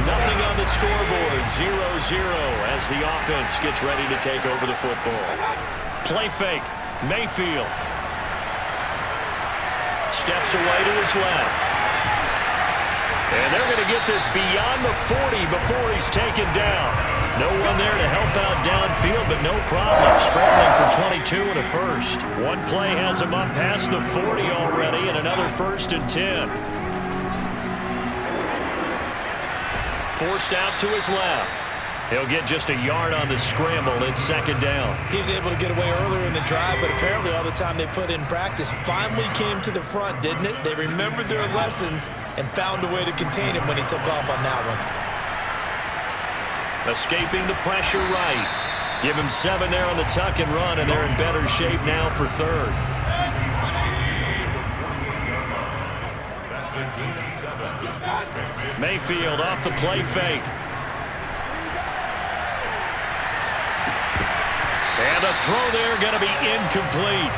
Nothing on the scoreboard. 0-0 as the offense gets ready to take over the football. Play fake. Mayfield. Steps away to his left. And they're going to get this beyond the 40 before he's taken down. No one there to help out downfield, but no problem. Scrambling for 22 and a first. One play has him up past the 40 already, and another 1st and 10. Forced out to his left. He'll get just a yard on the scramble. It's 2nd down. He was able to get away earlier in the drive, but apparently all the time they put in practice finally came to the front, didn't it? They remembered their lessons and found a way to contain him when he took off on that one. Escaping the pressure right. Give him 7 there on the tuck and run, and they're in better shape now for 3rd. Mayfield off the play fake. And the throw there going to be incomplete.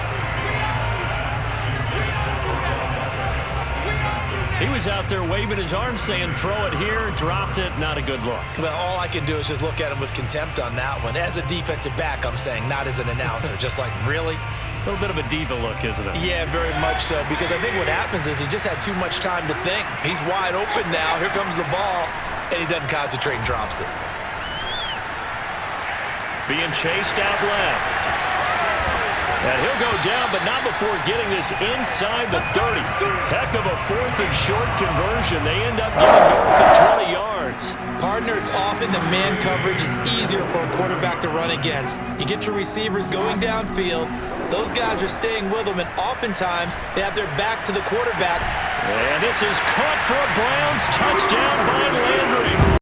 He was out there waving his arms saying throw it here, dropped it, not a good look. Well, all I can do is just look at him with contempt on that one. As a defensive back, I'm saying, not as an announcer. Just like, really? A little bit of a diva look, isn't it? Yeah, very much so, because I think what happens is he just had too much time to think. He's wide open now. Here comes the ball, and he doesn't concentrate and drops it. Being chased out left. And he'll go down, but not before getting this inside the 30. Heck of a 4th and short conversion. They end up getting north of 20 yards. Partner, it's often the man coverage is easier for a quarterback to run against. You get your receivers going downfield. Those guys are staying with them, and oftentimes they have their back to the quarterback. And this is caught for a Browns touchdown by Landry.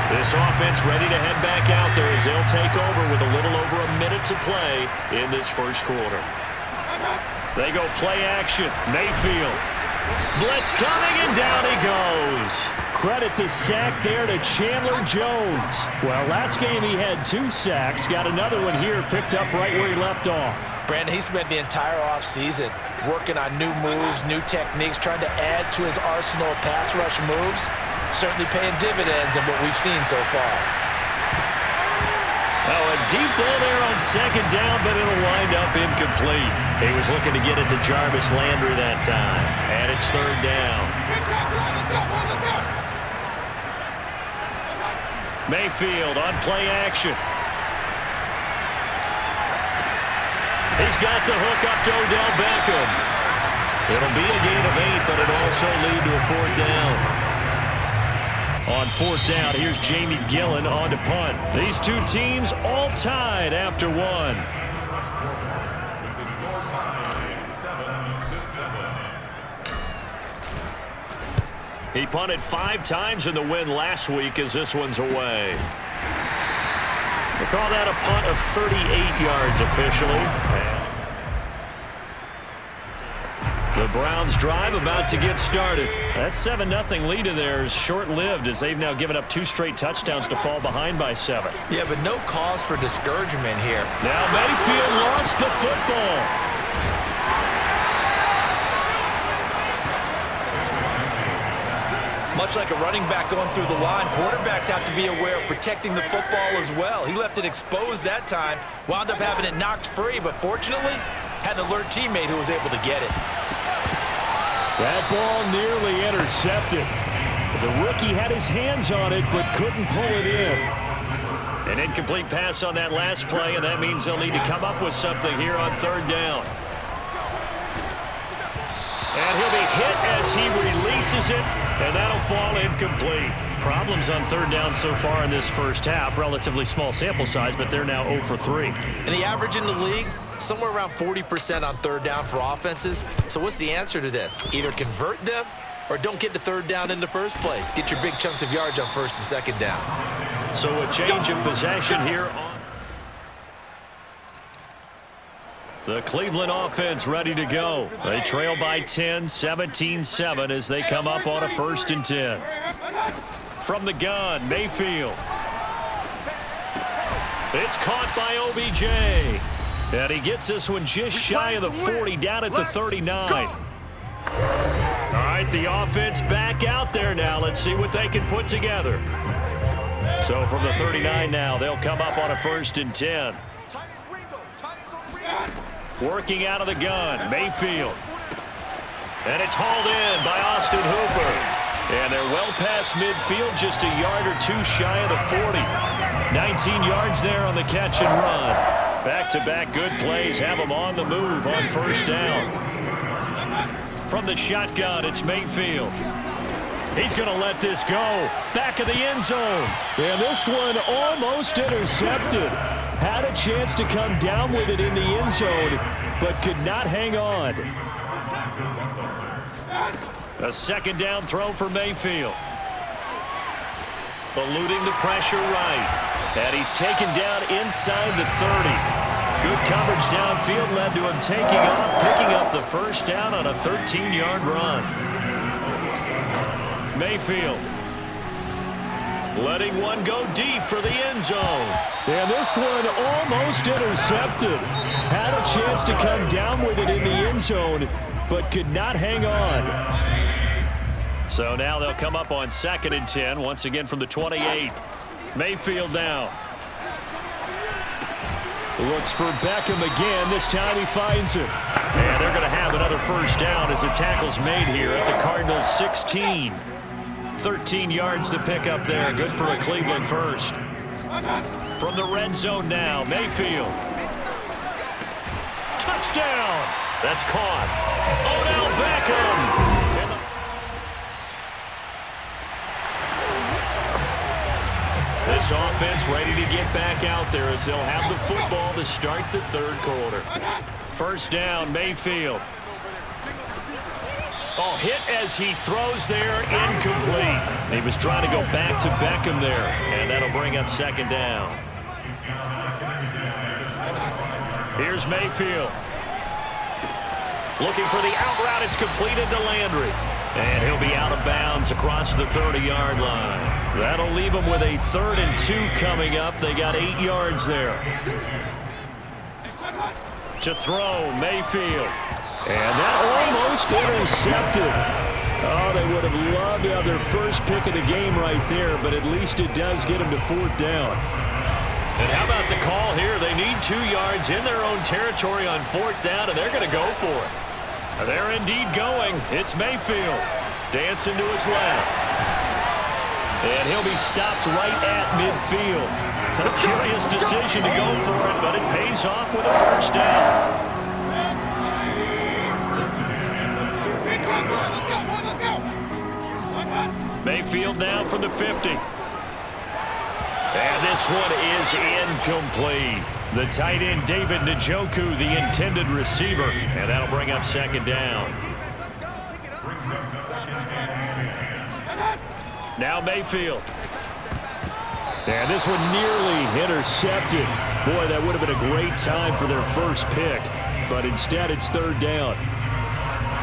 This offense ready to head back out there as they'll take over with a little over a minute to play in this 1st quarter. They go play action. Mayfield. Blitz coming, and down he goes. Credit the sack there to Chandler Jones. Well, last game he had 2 sacks. Got another one here picked up right where he left off. Brandon, he spent the entire offseason working on new moves, new techniques, trying to add to his arsenal of pass rush moves. Certainly paying dividends in what we've seen so far. Oh, a deep ball there on 2nd down, but it'll wind up incomplete. He was looking to get it to Jarvis Landry that time. And it's 3rd down. Mayfield on play action. He's got the hook up to Odell Beckham. It'll be a gain of 8, but it'll also lead to a 4th down. On 4th down, here's Jamie Gillen on to punt. These two teams all tied after 1. He punted 5 times in the win last week as this one's away. We'll call that a punt of 38 yards officially. The Browns drive about to get started. That 7-0 lead of theirs short-lived as they've now given up 2 straight touchdowns to fall behind by 7. Yeah, but no cause for discouragement here. Now Mayfield lost the football. Much like a running back going through the line, quarterbacks have to be aware of protecting the football as well. He left it exposed that time, wound up having it knocked free, but fortunately had an alert teammate who was able to get it. That ball nearly intercepted. The rookie had his hands on it but couldn't pull it in. An incomplete pass on that last play, and that means they'll need to come up with something here on 3rd down. And he'll be hit as he releases it, and that'll fall incomplete. Problems on 3rd down so far in this 1st half. Relatively small sample size, but they're now 0 for 3. And the average in the league, somewhere around 40% on 3rd down for offenses. So what's the answer to this? Either convert them or don't get to 3rd down in the first place. Get your big chunks of yards on 1st and 2nd down. So a change of possession here on the Cleveland offense ready to go. They trail by 10, 17-7 as they come up on a 1st and 10. From the gun, Mayfield. It's caught by OBJ. And he gets this one just shy of the 40, down at the 39. All right, the offense back out there now. Let's see what they can put together. So from the 39 now, they'll come up on a 1st and 10. Working out of the gun, Mayfield. And it's hauled in by Austin Hooper. And they're well past midfield, just a yard or two shy of the 40. 19 yards there on the catch and run. Back-to-back good plays have them on the move on 1st down. From the shotgun, it's Mayfield. He's going to let this go. Back of the end zone. And this one almost intercepted. Had a chance to come down with it in the end zone, but could not hang on. A 2nd down throw for Mayfield. Eluding the pressure right. And he's taken down inside the 30. Good coverage downfield led to him taking off, picking up the 1st down on a 13-yard run. Mayfield letting one go deep for the end zone. And this one almost intercepted. Had a chance to come down with it in the end zone, but could not hang on. So now they'll come up on 2nd and 10, once again from the 28. Mayfield now. Looks for Beckham again. This time he finds him. And they're going to have another 1st down as the tackle's made here at the Cardinals 16. 13 yards to pick up there. Good for a Cleveland 1st. From the red zone now, Mayfield. Touchdown! That's caught. Odell Beckham! This offense ready to get back out there as they'll have the football to start the 3rd quarter. 1st down, Mayfield. Oh, hit as he throws there, incomplete. He was trying to go back to Beckham there, and that'll bring up 2nd down. Here's Mayfield. Looking for the out route. It's completed to Landry. And he'll be out of bounds across the 30-yard line. That'll leave them with a 3rd and 2 coming up. They got 8 yards there. To throw, Mayfield. And that almost intercepted. Oh, they would have loved to have their 1st pick of the game right there, but at least it does get them to 4th down. And how about the call here? They need 2 yards in their own territory on 4th down, and they're going to go for it. They're indeed going. It's Mayfield. Dancing to his left. And he'll be stopped right at midfield. A curious decision to go for it, but it pays off with a 1st down. Mayfield now from the 50. And this one is incomplete. The tight end, David Njoku, the intended receiver. And that'll bring up 2nd down. Now Mayfield. And this one nearly intercepted. Boy, that would have been a great time for their 1st pick. But instead, it's 3rd down.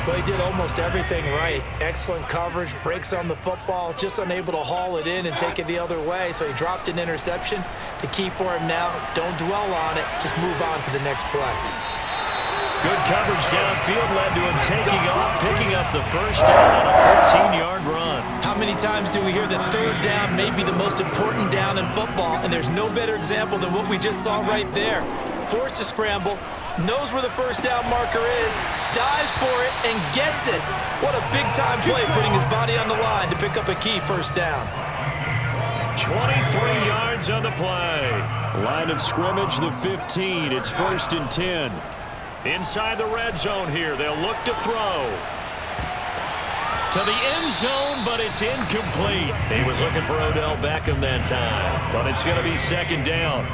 Well, he did almost everything right. Excellent coverage, breaks on the football, just unable to haul it in and take it the other way. So he dropped an interception. The key for him now, don't dwell on it. Just move on to the next play. Good coverage downfield led to him taking off, picking up the 1st down on a 13-yard run. How many times do we hear that 3rd down may be the most important down in football? And there's no better example than what we just saw right there. Forced to scramble, knows where the 1st down marker is, dives for it, and gets it. What a big-time play, putting his body on the line to pick up a key 1st down. 23 yards on the play. Line of scrimmage, the 15. It's 1st and 10. Inside the red zone here, they'll look to throw. To the end zone, but it's incomplete. He was looking for Odell Beckham that time, but it's going to be 2nd down.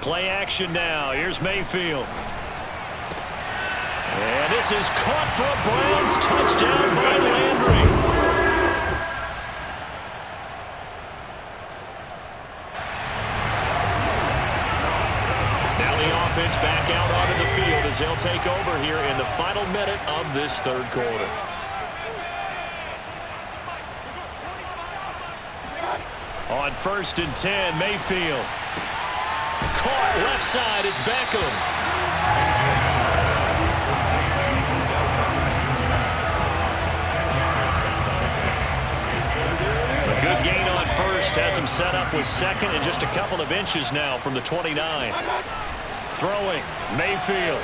Play action now. Here's Mayfield. And this is caught for a Browns touchdown by Landry. Now the offense back out onto the field as they'll take over here in the final minute of this 3rd quarter. On 1st and 10, Mayfield. Caught left side, it's Beckham. A good gain on 1st, has him set up with 2nd and just a couple of inches now from the 29. Throwing, Mayfield.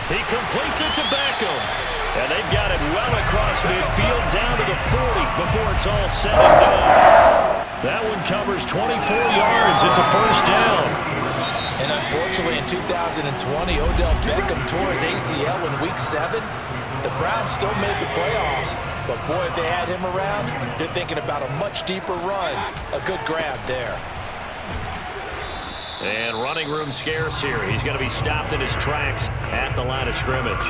He completes it to Beckham. And they've got it well across midfield down to the 40 before it's all said and done. That one covers 24 yards. It's a 1st down. And unfortunately, in 2020, Odell Beckham tore his ACL in Week 7. The Browns still made the playoffs. But, boy, if they had him around, they're thinking about a much deeper run. A good grab there. And running room scarce here. He's going to be stopped in his tracks at the line of scrimmage.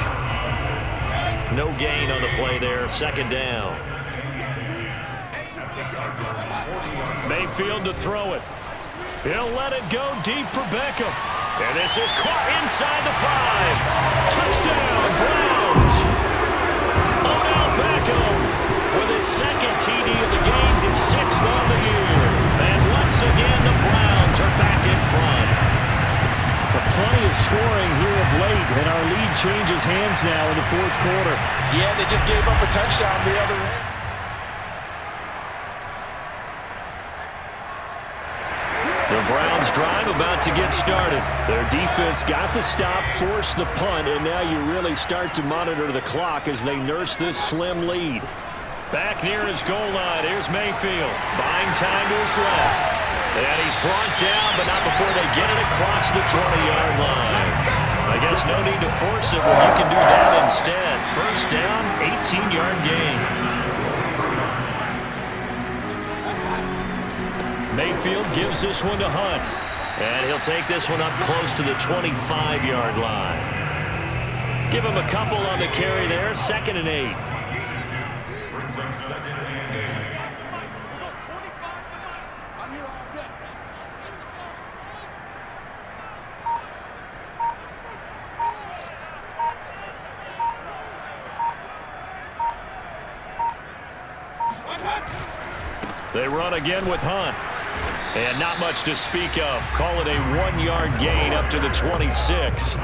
No gain on the play there. 2nd down. Mayfield to throw it. He'll let it go deep for Beckham. And this is caught inside the 5. Touchdown, Browns. Odell Beckham with his 2nd TD of the game, his 6th on the year. And once again, the Browns are back in front. Plenty of scoring here of late, and our lead changes hands now in the 4th quarter. Yeah, they just gave up a touchdown the other end. The Browns drive about to get started. Their defense got the stop, forced the punt, and now you really start to monitor the clock as they nurse this slim lead. Back near his goal line, here's Mayfield. Buying time to his left. And he's brought down, but not before they get it across the 20-yard line. I guess no need to force it when you can do that instead. 1st down, 18-yard gain. Mayfield gives this one to Hunt. And he'll take this one up close to the 25-yard line. Give him a couple on the carry there. 2nd and 8. Brings up 2nd and 8. They run again with Hunt. And not much to speak of. Call it a 1-yard gain up to the 26.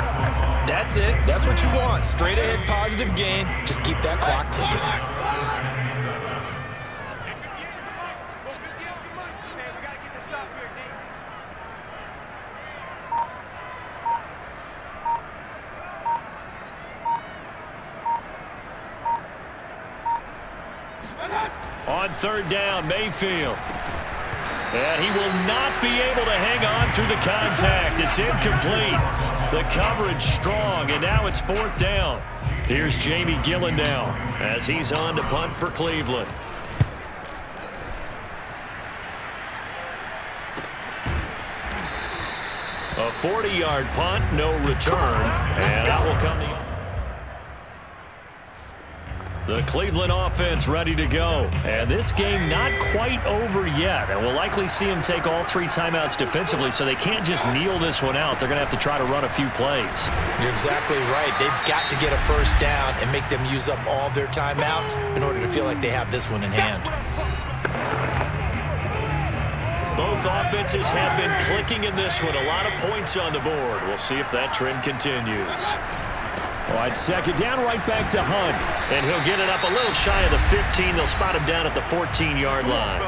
That's it. That's what you want. Straight ahead positive gain. Just keep that clock ticking. On 3rd down, Mayfield. And he will not be able to hang on through the contact. It's incomplete. The coverage strong, and now it's 4th down. Here's Jamie Gillen now as he's on to punt for Cleveland. A 40-yard punt, no return, and that will come the Cleveland offense ready to go. And this game not quite over yet. And we'll likely see them take all 3 timeouts defensively, so they can't just kneel this one out. They're going to have to try to run a few plays. You're exactly right. They've got to get a 1st down and make them use up all their timeouts in order to feel like they have this one in hand. Both offenses have been clicking in this one. A lot of points on the board. We'll see if that trend continues. All right, 2nd down, right back to Hunt. And he'll get it up a little shy of the 15. They'll spot him down at the 14-yard line.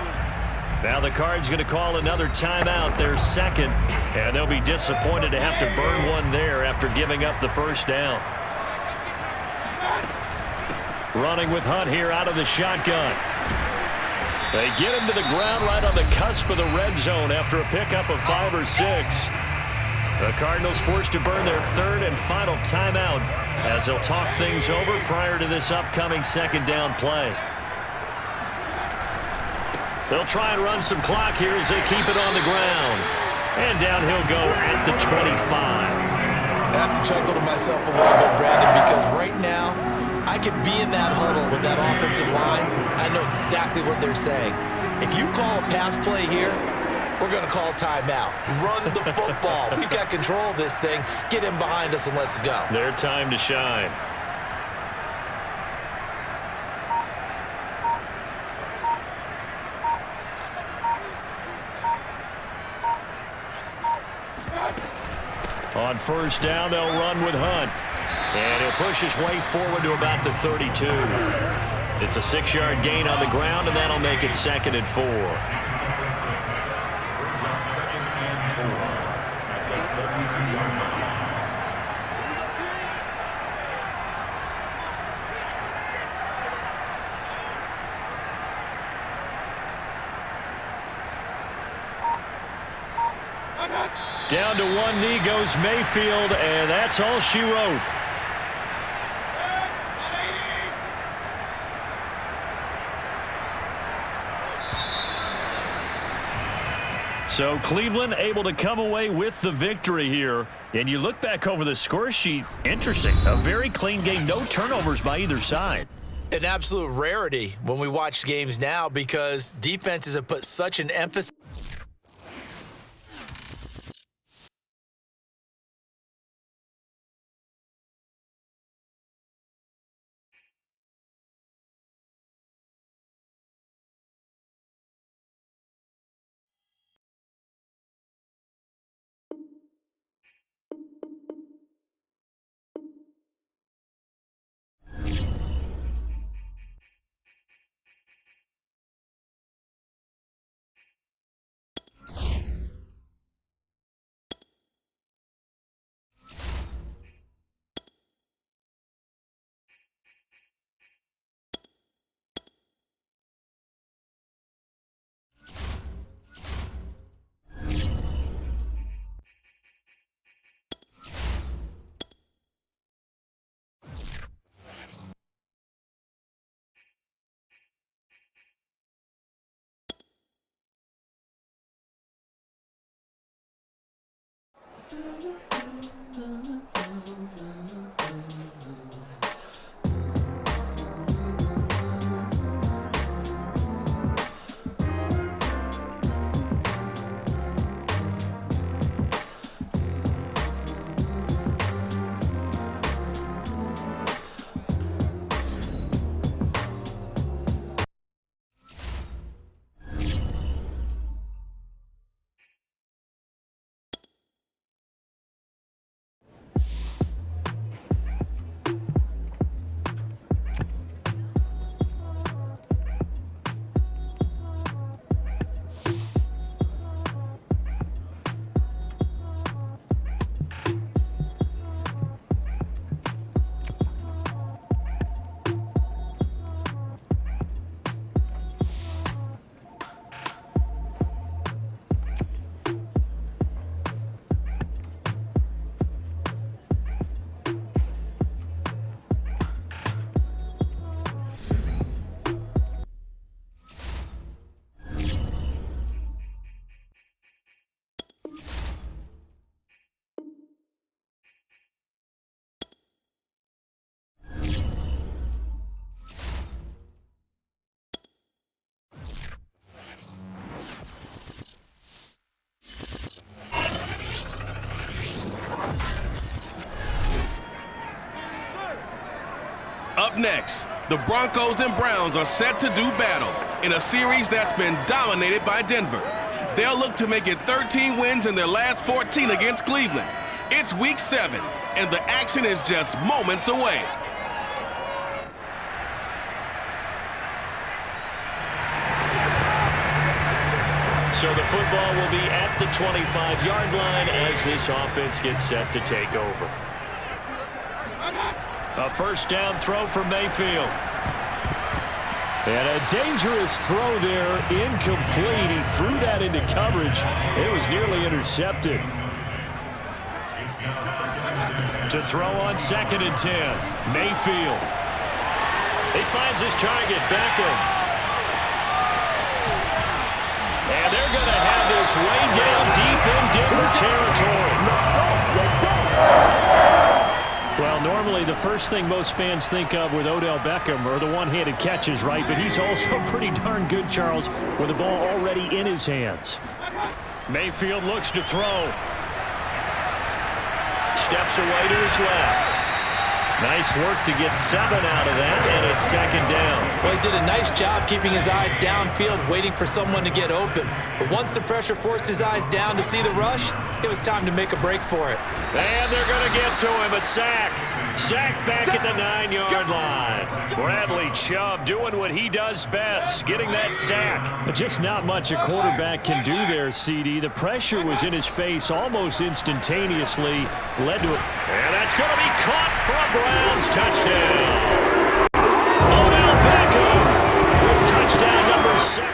Now the Cards going to call another timeout, their 2nd. And they'll be disappointed to have to burn one there after giving up the 1st down. Running with Hunt here out of the shotgun. They get him to the ground right on the cusp of the red zone after a pickup of 5 or 6. The Cardinals forced to burn their 3rd and final timeout as they'll talk things over prior to this upcoming 2nd down play. They'll try and run some clock here as they keep it on the ground. And down he'll go at the 25. I have to chuckle to myself a little bit, Brandon, because right now I could be in that huddle with that offensive line. I know exactly what they're saying. If you call a pass play here, we're going to call timeout. Run the football. We've got control of this thing. Get in behind us and let's go. Their time to shine. On first down, they'll run with Hunt. And he'll push his way forward to about the 32. It's a 6-yard gain on the ground, and that'll make it 2nd and 4. Down to one knee goes Mayfield, and that's all she wrote. So Cleveland able to come away with the victory here. And you look back over the score sheet, interesting. A very clean game, no turnovers by either side. An absolute rarity when we watch games now because defenses have put such an emphasis. Up next, the Broncos and Browns are set to do battle in a series that's been dominated by Denver. They'll look to make it 13 wins in their last 14 against Cleveland. It's Week 7, and the action is just moments away. So the football will be at the 25-yard line as this offense gets set to take over. A first down throw for Mayfield. And a dangerous throw there, incomplete. He threw that into coverage. It was nearly intercepted. To throw on 2nd and 10, Mayfield. He finds his target, Beckham. And they're going to have this way down deep in Denver territory. Well, normally the first thing most fans think of with Odell Beckham are the one-handed catches, right? But he's also pretty darn good, Charles, with the ball already in his hands. Mayfield looks to throw. Steps away to his left. Nice work to get 7 out of that, and it's second down. Well, he did a nice job keeping his eyes downfield, waiting for someone to get open. But once the pressure forced his eyes down to see the rush, it was time to make a break for it. And they're going to get to him, a sack. Sacked back at the 9-yard line. Bradley Chubb doing what he does best, getting that sack. But just not much a quarterback can do there, CD. The pressure was in his face almost instantaneously, led to it. And that's going to be caught for a Browns touchdown. Odell Beckham with touchdown number 6.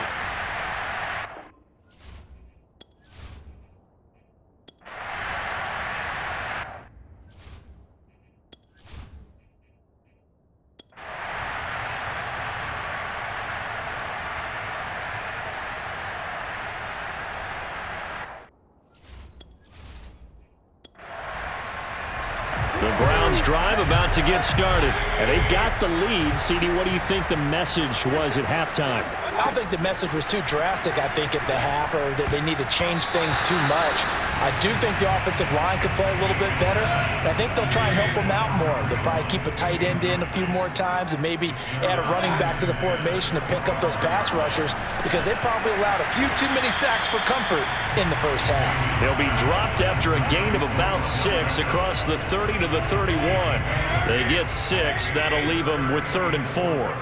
The Browns drive about to get started, and they've got the lead. CD, what do you think the message was at halftime? I don't think the message was too drastic, I think, at the half, or that they need to change things too much. I do think the offensive line could play a little bit better, and I think they'll try and help them out more. They'll probably keep a tight end in a few more times and maybe add a running back to the formation to pick up those pass rushers, because they probably allowed a few too many sacks for comfort in the first half. They'll be dropped after a gain of about 6 across the 30 to the 31. They get 6. That'll leave them with 3rd and 4.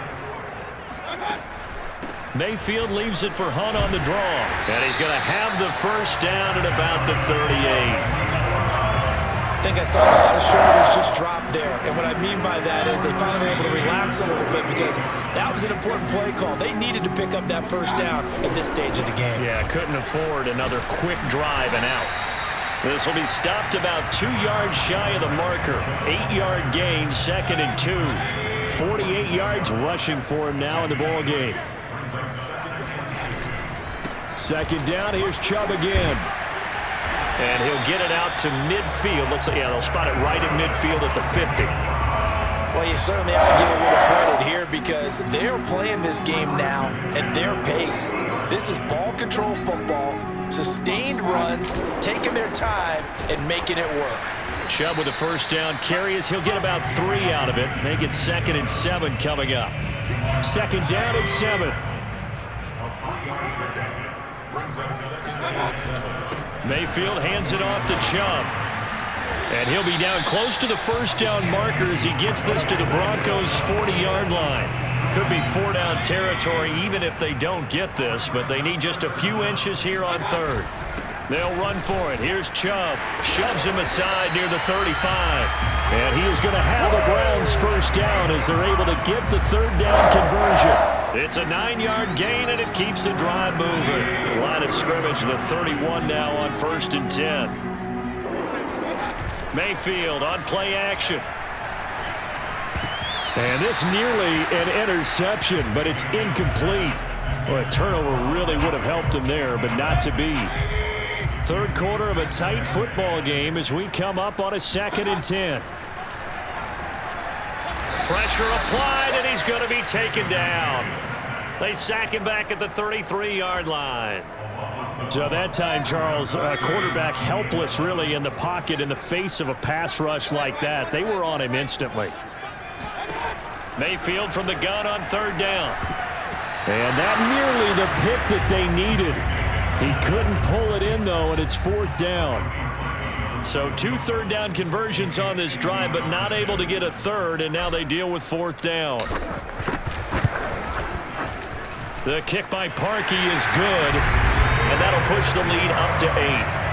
Mayfield leaves it for Hunt on the draw. And he's going to have the first down at about the 38. I think I saw a lot of shoulders just drop there. And what I mean by that is they finally were able to relax a little bit, because that was an important play call. They needed to pick up that first down at this stage of the game. Yeah, couldn't afford another quick drive and out. This will be stopped about 2 yards shy of the marker. 8-yard gain, 2nd and 2. 48 yards rushing for him now in the ball game. Second down, here's Chubb again. And he'll get it out to midfield. Let's say, yeah, they'll spot it right at midfield at the 50. Well, you certainly have to give a little credit here, because they're playing this game now at their pace. This is ball control football, sustained runs, taking their time and making it work. Chubb with the first down carry as he'll get about 3 out of it. Make it 2nd and 7 coming up. Second down and 7. Mayfield hands it off to Chubb. And he'll be down close to the first down marker as he gets this to the Broncos' 40-yard line. Could be 4-down territory even if they don't get this, but they need just a few inches here on 3rd. They'll run for it. Here's Chubb. Shoves him aside near the 35. And he is going to have the Browns first down as they're able to get the 3rd down conversion. It's a 9-yard gain, and it keeps the drive moving. Line of scrimmage, the 31 now on 1st and 10. Mayfield on play action. And this nearly an interception, but it's incomplete. Well, a turnover really would have helped him there, but not to be. 3rd quarter of a tight football game as we come up on a 2nd and 10. Pressure applied, and he's going to be taken down. They sack him back at the 33-yard line. So that time, Charles, quarterback helpless really in the pocket in the face of a pass rush like that. They were on him instantly. Mayfield from the gun on 3rd down. And that nearly the pick that they needed. He couldn't pull it in, though, and it's 4th down. So 2 3rd down conversions on this drive, but not able to get a 3rd, and now they deal with 4th down. The kick by Parkey is good, and that'll push the lead up to 8.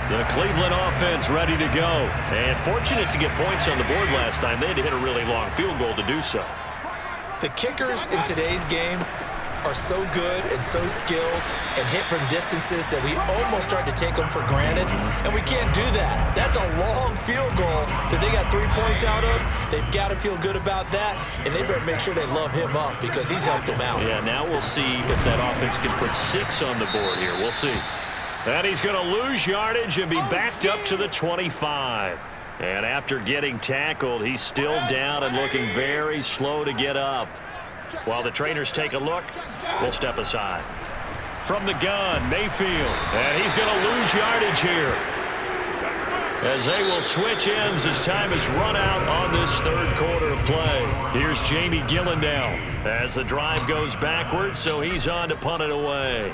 The Cleveland offense ready to go. And fortunate to get points on the board last time. They had to hit a really long field goal to do so. The kickers in today's game are so good and so skilled and hit from distances that we almost start to take them for granted. And we can't do that. That's a long field goal that they got 3 points out of. They've got to feel good about that. And they better make sure they love him up, because he's helped them out. Yeah, now we'll see if that offense can put 6 on the board here. We'll see. And he's going to lose yardage and be backed up to the 25. And after getting tackled, he's still down and looking very slow to get up. While the trainers take a look, we'll step aside. From the gun, Mayfield. And he's going to lose yardage here, as they will switch ends as time is run out on this third quarter of play. Here's Jamie Gillen now as the drive goes backwards, so he's on to punt it away.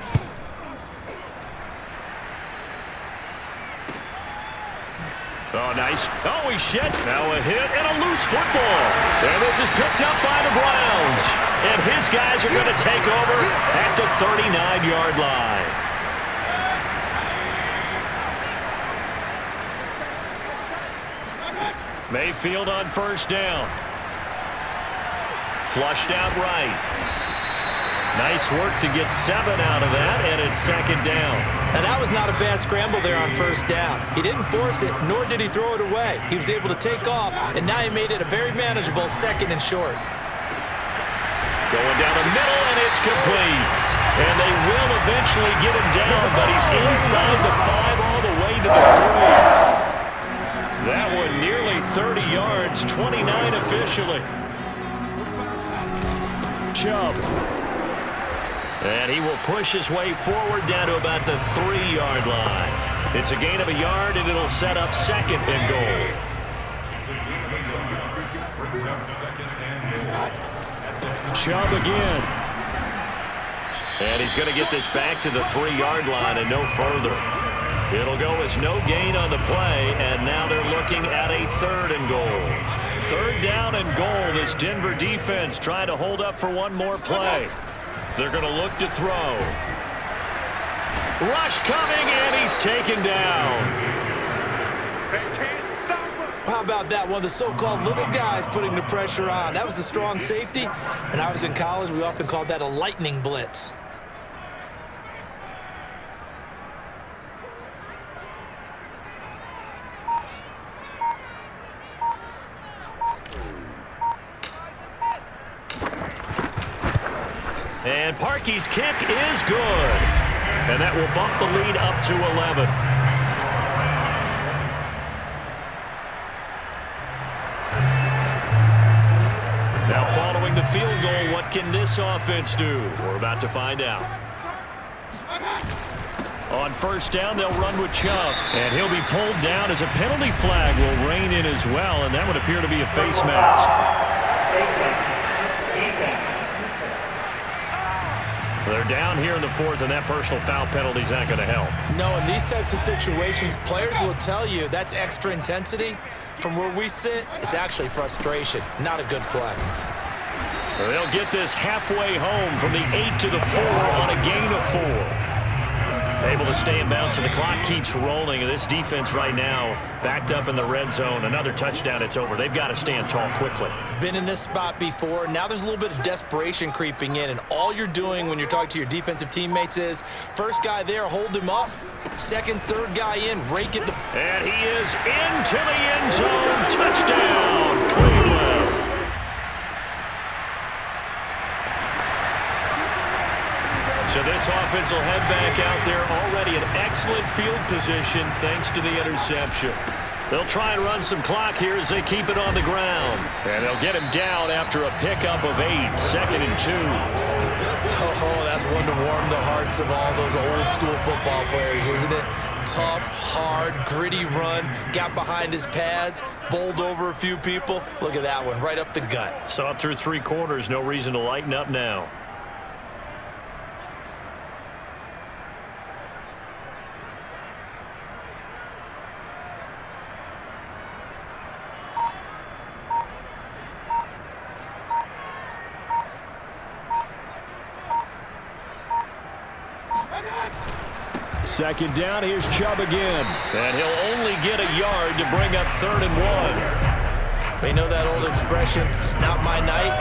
Oh, nice. Oh, he shed. Now a hit and a loose football. And this is picked up by the Browns. And his guys are going to take over at the 39-yard line. Mayfield on first down. Flushed out right. Nice work to get 7 out of that, and it's second down. And that was not a bad scramble there on first down. He didn't force it, nor did he throw it away. He was able to take off, and now he made it a very manageable second and short. Going down the middle, and it's complete. And they will eventually get him down, but he's inside the 5 all the way to the 3. That one nearly 30 yards, 29 officially. Chubb. And he will push his way forward down to about the 3-yard line. It's a gain of a yard, and it'll set up second and goal. Chubb again. And he's going to get this back to the 3-yard line and no further. It'll go as no gain on the play, and now they're looking at a 3rd and goal. 3rd down and goal. This Denver defense trying to hold up for one more play. They're going to look to throw. Rush coming, and he's taken down. How about that? One of the so-called little guys putting the pressure on. That was a strong safety. When I was in college, we often called that a lightning blitz. And Parkey's kick is good. And that will bump the lead up to 11. Now following the field goal, what can this offense do? We're about to find out. On first down, they'll run with Chubb. And he'll be pulled down as a penalty flag will rein in as well. And that would appear to be a face mask. They're down here in the 4th, and that personal foul penalty is not going to help. No, in these types of situations, players will tell you that's extra intensity. From where we sit, it's actually frustration. Not a good play. They'll get this halfway home from the 8 to the 4 on a gain of 4. Able to stay in bounds, and the clock keeps rolling. And this defense right now backed up in the red zone. Another touchdown, it's over. They've got to stand tall quickly. Been in this spot before. Now there's a little bit of desperation creeping in, and all you're doing when you're talking to your defensive teammates is first guy there, hold him up. Second, third guy in, rake it. And he is into the end zone. Touchdown, Cleveland. So this offense will head back out there already in excellent field position thanks to the interception. They'll try and run some clock here as they keep it on the ground. And they'll get him down after a pickup of 8, 2nd and 2. Oh, that's one to warm the hearts of all those old school football players, isn't it? Tough, hard, gritty run, got behind his pads, bowled over a few people. Look at that one, right up the gut. Saw it through 3 quarters, no reason to lighten up now. Second down, here's Chubb again. And he'll only get a yard to bring up 3rd and 1. We know that old expression, it's not my night.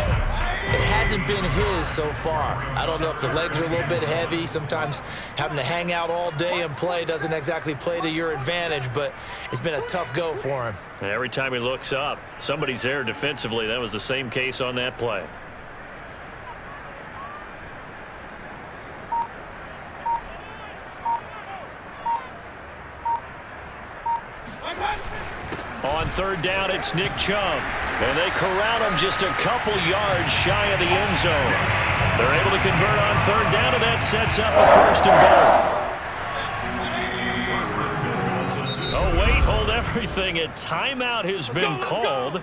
It hasn't been his so far. I don't know if the legs are a little bit heavy. Sometimes having to hang out all day and play doesn't exactly play to your advantage, but it's been a tough go for him. And every time he looks up, somebody's there defensively. That was the same case on that play. On third down, it's Nick Chubb. And they corral him just a couple yards shy of the end zone. They're able to convert on third down, and that sets up a first and goal. Oh, wait, hold everything. A timeout has been called.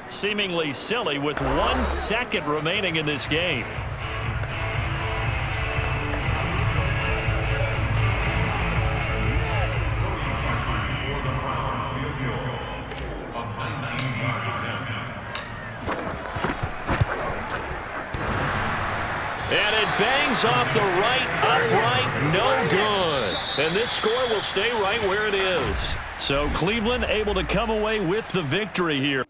Seemingly silly with 1 second remaining in this game. And it bangs off the right upright, no good. And this score will stay right where it is. So Cleveland able to come away with the victory here.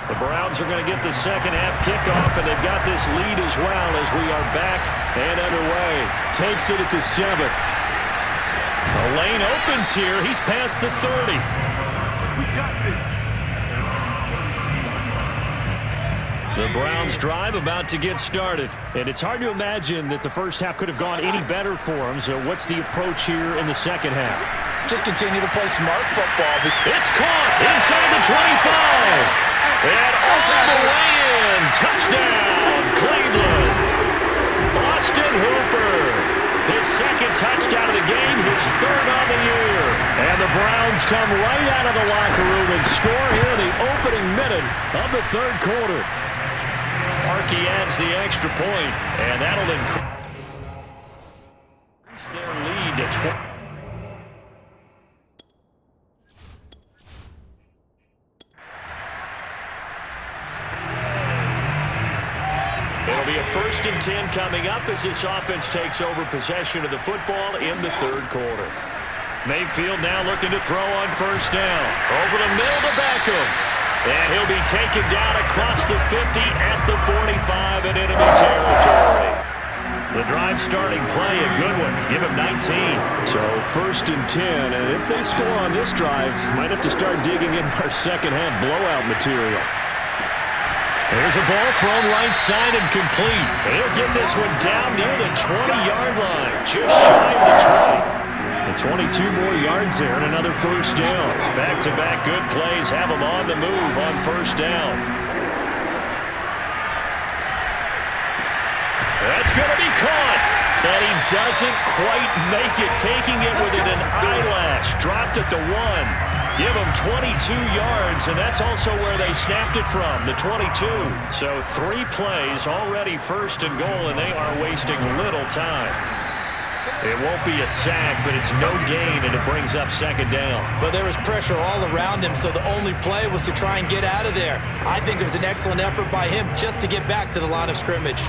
The Browns are going to get the second half kickoff, and they've got this lead as well as we are back and underway. Takes it at the 7. The lane opens here. He's past the 30. We got this. The Browns drive about to get started. And it's hard to imagine that the first half could have gone any better for them. So what's the approach here in the second half? Just continue to play smart football. It's caught inside the 25. And all the way in. Touchdown, Cleveland. Austin Hooper. His second touchdown of the game, his third on the year. And the Browns come right out of the locker room and score here in the opening minute of the third quarter. Parkey adds the extra point, and that'll increase their lead to 20. It'll be a 1st and 10 coming up as this offense takes over possession of the football in the third quarter. Mayfield now looking to throw on 1st down. Over the middle to Beckham. And he'll be taken down across the 50 at the 45 in enemy territory. The drive starting play, a good one. Give him 19. So 1st and 10, and if they score on this drive, might have to start digging in our second half blowout material. There's a ball thrown right side and complete. He'll get this one down near the 20-yard line, just shy of the 20. And 22 more yards there and another 1st down. Back-to-back good plays have him on the move on 1st down. That's going to be caught. And he doesn't quite make it, taking it within an eyelash. Dropped at the 1. Give him 22 yards, and that's also where they snapped it from, the 22. So 3 plays, already 1st and goal, and they are wasting little time. It won't be a sack, but it's no gain, and it brings up 2nd down. But there was pressure all around him, so the only play was to try and get out of there. I think it was an excellent effort by him just to get back to the line of scrimmage.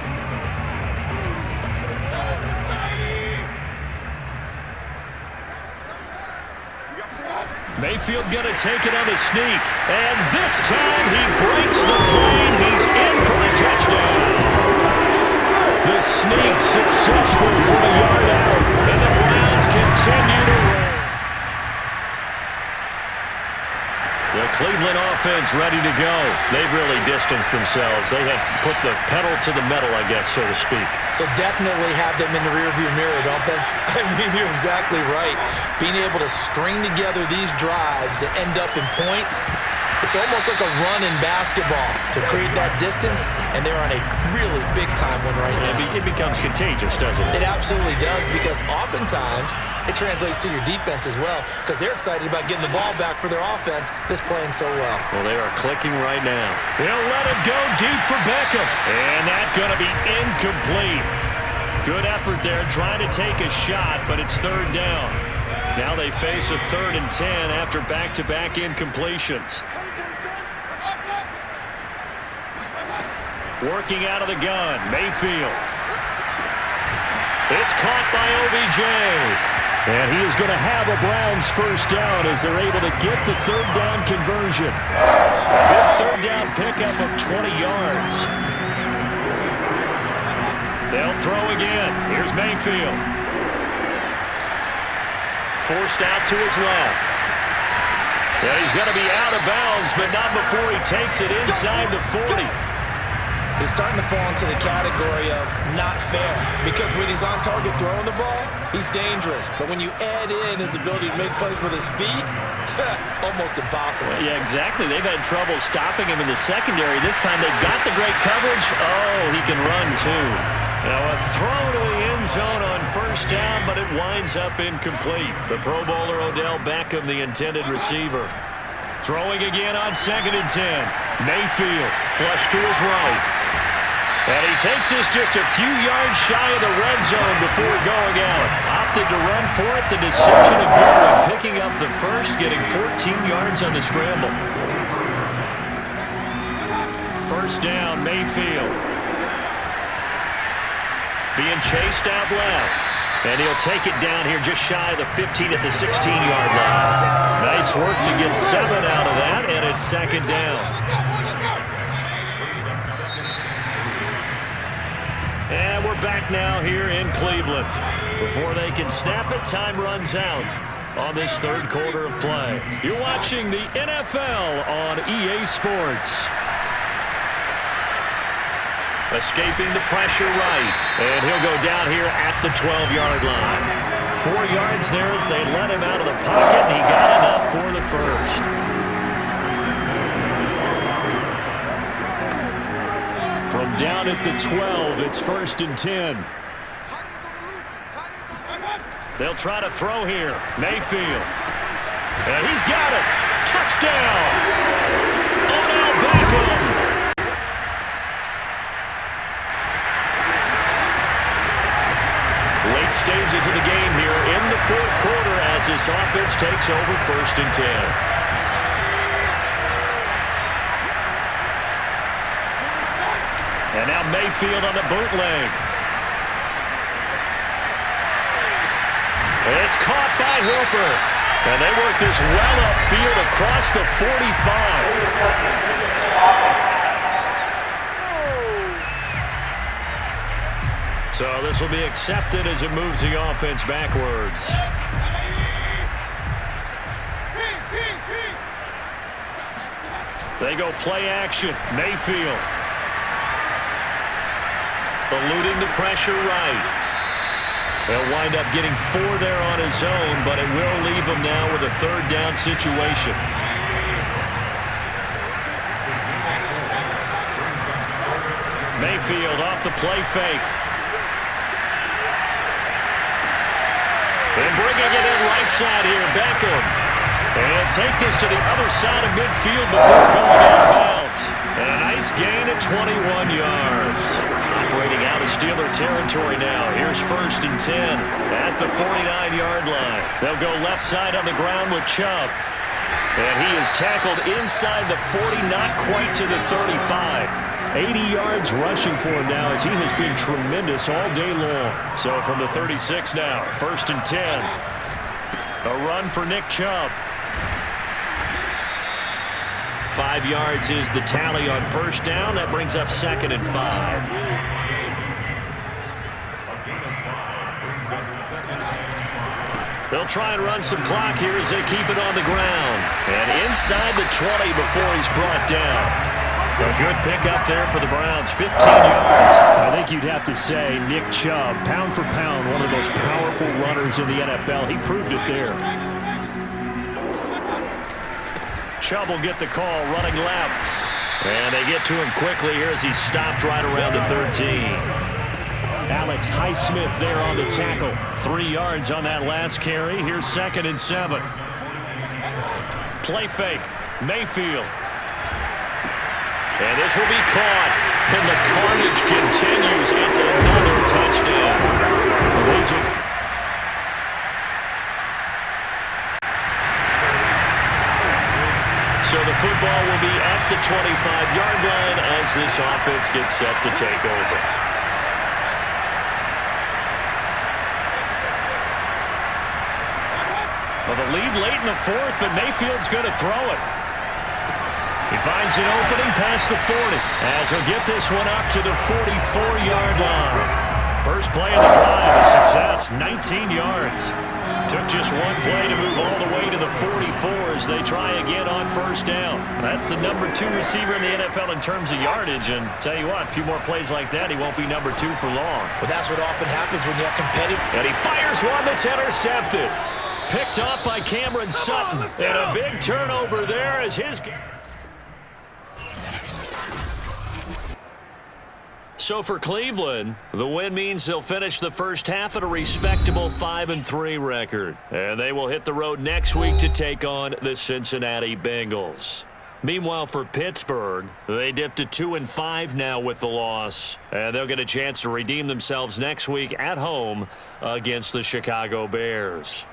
Mayfield going to take it on the sneak. And this time he breaks the plane. He's in for a touchdown. The sneak successful from a yard out. And the Browns continue to roll. The Cleveland offense ready to go. They've really distanced themselves. They have put the pedal to the metal, I guess, so to speak. So definitely have them in the rearview mirror, don't they? I mean, you're exactly right. Being able to string together these drives that end up in points, it's almost like a run in basketball to create that distance, and they're on a really big-time one right now. It becomes contagious, doesn't it? It absolutely does, because oftentimes it translates to your defense as well, because they're excited about getting the ball back for their offense that's playing so well. Well, they are clicking right now. They'll let it go deep for Beckham, and that's going to be incomplete. Good effort there, trying to take a shot, but it's 3rd down. Now they face a 3rd and 10 after back-to-back incompletions. Working out of the gun, Mayfield. It's caught by OBJ. And he is going to have a Browns 1st down as they're able to get the 3rd down conversion. A good 3rd down pickup of 20 yards. They'll throw again. Here's Mayfield. Forced out to his left. Yeah, he's going to be out of bounds, but not before he takes it inside the 40. He's starting to fall into the category of not fair, because when he's on target throwing the ball, he's dangerous. But when you add in his ability to make plays with his feet, almost impossible. Yeah, exactly. They've had trouble stopping him in the secondary. This time they've got the great coverage. Oh, he can run too. Now a throw to the end zone on 1st down, but it winds up incomplete. The Pro Bowler Odell Beckham, the intended receiver. Throwing again on 2nd and 10. Mayfield, flush to his right. And he takes this just a few yards shy of the red zone before going out. Opted to run for it. The decision a good one. Picking up the 1st, getting 14 yards on the scramble. 1st down, Mayfield. Being chased out left. And he'll take it down here just shy of the 15 at the 16-yard line. Nice work to get 7 out of that, and it's 2nd down. And we're back now here in Cleveland. Before they can snap it, time runs out on this 3rd quarter of play. You're watching the NFL on EA Sports. Escaping the pressure right. And he'll go down here at the 12-yard line. 4 yards there as they let him out of the pocket, and he got enough for the 1st. From down at the 12, it's 1st and 10. They'll try to throw here. Mayfield. And he's got it. Touchdown. Odell Beckham. Late stages of the game here in the fourth quarter as this offense takes over 1st and 10. And now Mayfield on the bootleg. It's caught by Hooper. And they work this well upfield across the 45. So this will be accepted as it moves the offense backwards. They go play action. Mayfield. Eluding the pressure right. He'll wind up getting 4 there on his own, but it will leave him now with a 3rd down situation. Mayfield off the play fake. And bringing it in right side here, Beckham. And take this to the other side of midfield before going out of bounds. And a nice gain at 21 yards. Operating out of Steeler territory now. Here's 1st and 10 at the 49-yard line. They'll go left side on the ground with Chubb. And he is tackled inside the 40, not quite to the 35. 80 yards rushing for him now as he has been tremendous all day long. So from the 36 now, 1st and 10. A run for Nick Chubb. 5 yards is the tally on 1st down. That brings up 2nd and 5. They'll try and run some clock here as they keep it on the ground. And inside the 20 before he's brought down. A good pickup there for the Browns, 15 yards. I think you'd have to say Nick Chubb, pound for pound, one of the most powerful runners in the NFL. He proved it there. Chubb will get the call, running left. And they get to him quickly here as he's stopped right around the 13. Alex Highsmith there on the tackle. 3 yards on that last carry. Here's 2nd and 7. Play fake. Mayfield. And this will be caught. And the carnage continues. It's another touchdown. They just... So the football will be at the 25-yard line as this offense gets set to take over. Well, the lead late in the 4th, but Mayfield's going to throw it. He finds an opening past the 40 as he'll get this one up to the 44-yard line. First play of the drive, a success, 19 yards. Took just one play to move all the way to the 44 as they try again on 1st down. That's the number 2 receiver in the NFL in terms of yardage. And tell you what, a few more plays like that, he won't be number 2 for long. Well, that's what often happens when you have competitive. And he fires one that's intercepted. Picked up by Cameron Sutton. And a big turnover there as his... So for Cleveland, the win means they'll finish the first half at a respectable 5-3 record. And they will hit the road next week to take on the Cincinnati Bengals. Meanwhile, for Pittsburgh, they dipped to 2-5 now with the loss. And they'll get a chance to redeem themselves next week at home against the Chicago Bears.